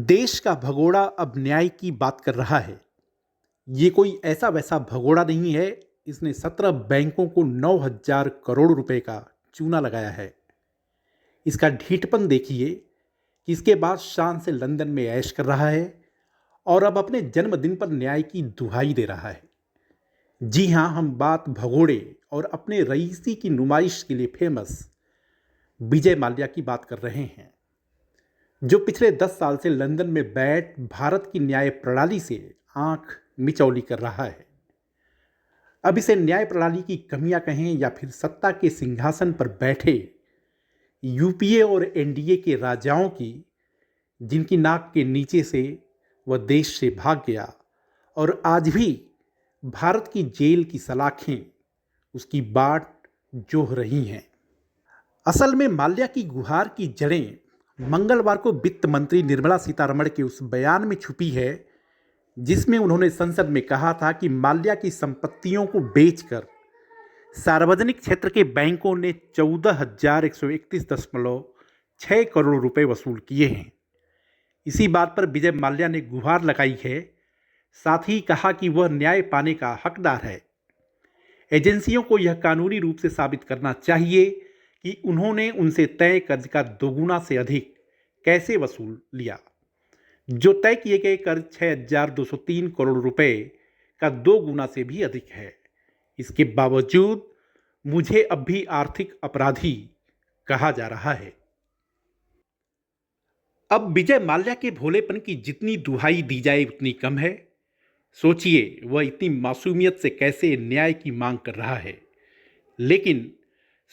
देश का भगोड़ा अब न्याय की बात कर रहा है। ये कोई ऐसा वैसा भगोड़ा नहीं है। इसने 17 बैंकों को 9,000 करोड़ रुपए का चूना लगाया है। इसका ढीठपन देखिए कि इसके बाद शान से लंदन में ऐश कर रहा है और अब अपने जन्मदिन पर न्याय की दुहाई दे रहा है। जी हां, हम बात भगोड़े और अपने रईसी की नुमाइश के लिए फेमस विजय माल्या की बात कर रहे हैं, जो पिछले 10 साल से लंदन में बैठ भारत की न्याय प्रणाली से आंख मिचौली कर रहा है। अब इसे न्याय प्रणाली की कमियां कहें या फिर सत्ता के सिंहासन पर बैठे यूपीए और एनडीए के राजाओं की, जिनकी नाक के नीचे से वह देश से भाग गया और आज भी भारत की जेल की सलाखें उसकी बाट जोह रही हैं। असल में माल्या की गुहार की जड़ें मंगलवार को वित्त मंत्री निर्मला सीतारमण के उस बयान में छुपी है, जिसमें उन्होंने संसद में कहा था कि माल्या की संपत्तियों को बेचकर सार्वजनिक क्षेत्र के बैंकों ने 14,131.6 करोड़ रुपए वसूल किए हैं। इसी बात पर विजय माल्या ने गुहार लगाई है। साथ ही कहा कि वह न्याय पाने का हकदार है। एजेंसियों को यह कानूनी रूप से साबित करना चाहिए कि उन्होंने उनसे तय कर्ज का दोगुना से अधिक कैसे वसूल लिया। जो तय किए गए कर्ज 6,203 करोड़ रुपए का 2 गुना से भी अधिक है। इसके बावजूद मुझे अब भी आर्थिक अपराधी कहा जा रहा है। अब विजय माल्या के भोलेपन की जितनी दुहाई दी जाए उतनी कम है। सोचिए, वह इतनी मासूमियत से कैसे न्याय की मांग कर रहा है। लेकिन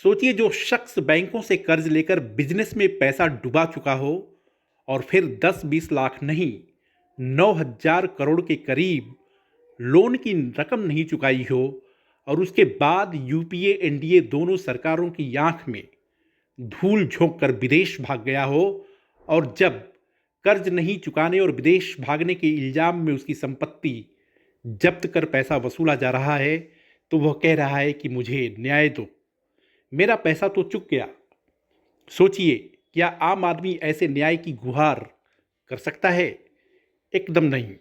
सोचिए, जो शख्स बैंकों से कर्ज लेकर बिजनेस में पैसा डुबा चुका हो और फिर 10-20 लाख नहीं, 9,000 करोड़ के करीब लोन की रकम नहीं चुकाई हो और उसके बाद यूपीए एनडीए दोनों सरकारों की आंख में धूल झोंक कर विदेश भाग गया हो और जब कर्ज नहीं चुकाने और विदेश भागने के इल्जाम में उसकी संपत्ति जब्त कर पैसा वसूला जा रहा है, तो वह कह रहा है कि मुझे न्याय दो, मेरा पैसा तो चुक गया। सोचिए, क्या आम आदमी ऐसे न्याय की गुहार कर सकता है? एकदम नहीं।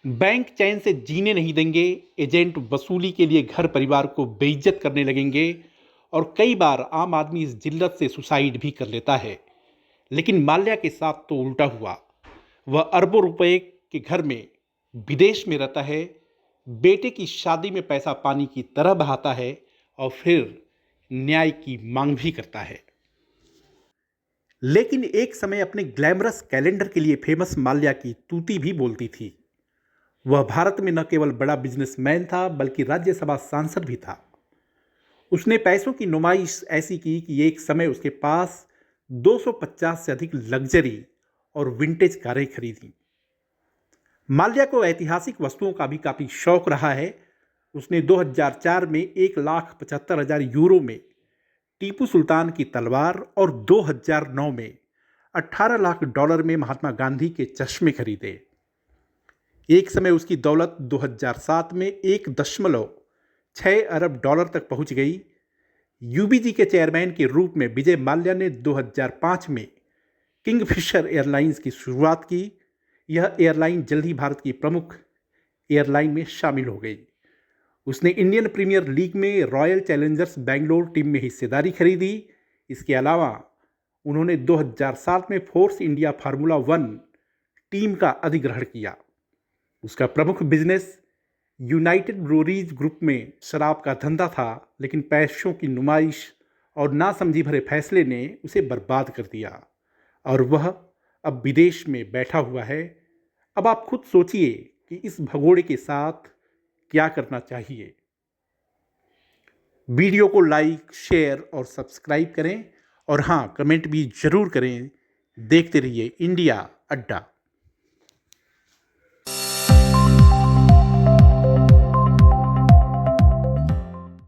बैंक चैन से जीने नहीं देंगे। एजेंट वसूली के लिए घर परिवार को बेइज्जत करने लगेंगे और कई बार आम आदमी इस जिल्लत से सुसाइड भी कर लेता है। लेकिन माल्या के साथ तो उल्टा हुआ। वह अरबों रुपए के घर में विदेश में रहता है, बेटे की शादी में पैसा पानी की तरह बहाता है और फिर न्याय की मांग भी करता है। लेकिन एक समय अपने ग्लैमरस कैलेंडर के लिए फेमस माल्या की तूती भी बोलती थी। वह भारत में न केवल बड़ा बिजनेसमैन था बल्कि राज्यसभा सांसद भी था। उसने पैसों की नुमाइश ऐसी की कि एक समय उसके पास 250 से अधिक लग्जरी और विंटेज कारें खरीदी। माल्या को ऐतिहासिक वस्तुओं का भी काफी शौक रहा है। उसने 2004 में 1,75,000 यूरो में टीपू सुल्तान की तलवार और 2009 में 18 लाख डॉलर में महात्मा गांधी के चश्मे खरीदे। एक समय उसकी दौलत 2007 में 1.6 अरब डॉलर तक पहुंच गई। यूबीजी के चेयरमैन के रूप में विजय माल्या ने 2005 में किंगफिशर एयरलाइंस की शुरुआत की। यह एयरलाइन जल्द ही भारत की प्रमुख एयरलाइन में शामिल हो गई। उसने इंडियन प्रीमियर लीग में रॉयल चैलेंजर्स बेंगलोर टीम में हिस्सेदारी खरीदी। इसके अलावा उन्होंने 2007 में फोर्स इंडिया फार्मूला 1 टीम का अधिग्रहण किया। उसका प्रमुख बिजनेस यूनाइटेड ब्रूअरीज ग्रुप में शराब का धंधा था, लेकिन पैसों की नुमाइश और नासमझी भरे फैसले ने उसे बर्बाद कर दिया और वह अब विदेश में बैठा हुआ है। अब आप खुद सोचिए कि इस भगोड़े के साथ क्या करना चाहिए। वीडियो को लाइक, शेयर और सब्सक्राइब करें और हाँ, कमेंट भी जरूर करें। देखते रहिए इंडिया अड्डा।